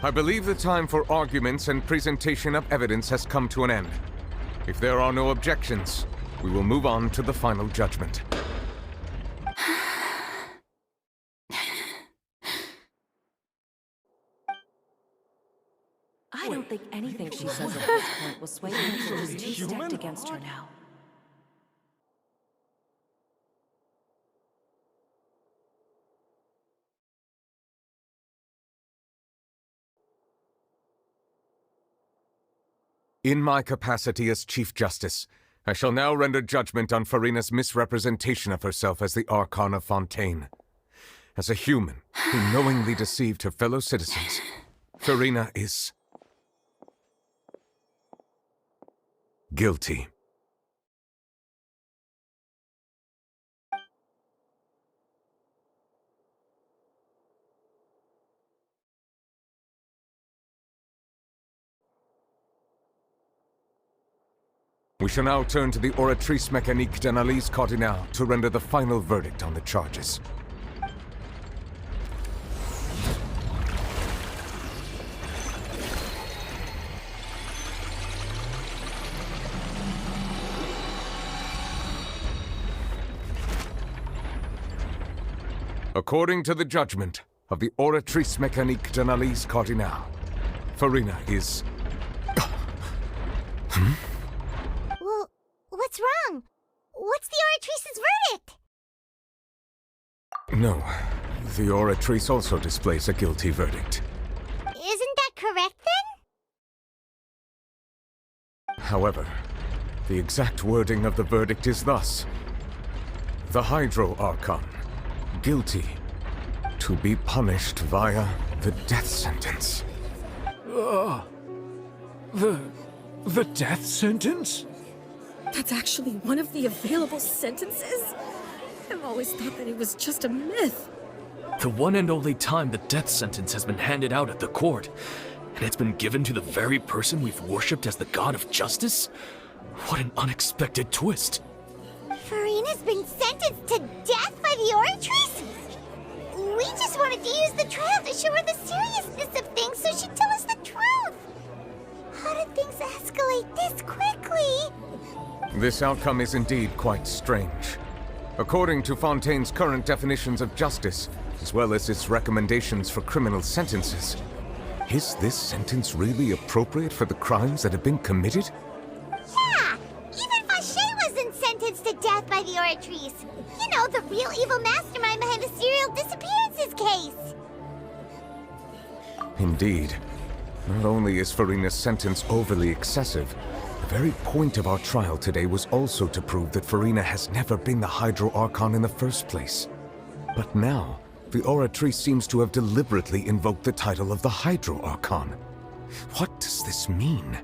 I believe the time for arguments and presentation of evidence has come to an end. If there are no objections, we will move on to the final judgment. I don't think anything she says at this point will sway me until she's too stacked against her now. In my capacity as Chief Justice, I shall now render judgment on Furina's misrepresentation of herself as the Archon of Fontaine. As a human who knowingly deceived her fellow citizens, Furina is guilty. We shall now turn to the Oratrice Mécanique d'Analyse Cardinale to render the final verdict on the charges. According to the judgment of the Oratrice Mécanique d'Analyse Cardinale, Furina is... Well, what's wrong? What's the Oratrice's verdict? No, the Oratrice also displays a guilty verdict. Isn't that correct, then? However, the exact wording of the verdict is thus. The Hydro Archon, guilty, to be punished via the death sentence. The death sentence? That's actually one of the available sentences? I've always thought that it was just a myth. The one and only time the death sentence has been handed out at the court, and it's been given to the very person we've worshipped as the god of justice? What an unexpected twist. Furina's been sentenced to death by the Oratrice? We just wanted to use the trial to show her the seriousness of things so she'd tell us the truth. How did things escalate this quickly? This outcome is indeed quite strange. According to Fontaine's current definitions of justice, as well as its recommendations for criminal sentences, is this sentence really appropriate for the crimes that have been committed? Yeah! Even Fauché wasn't sentenced to death by the Oratrice. You know, the real evil mastermind behind the serial disappearances case. Indeed. Not only is Furina's sentence overly excessive, the very point of our trial today was also to prove that Furina has never been the Hydro Archon in the first place. But now, the Oratrice seems to have deliberately invoked the title of the Hydro Archon. What does this mean?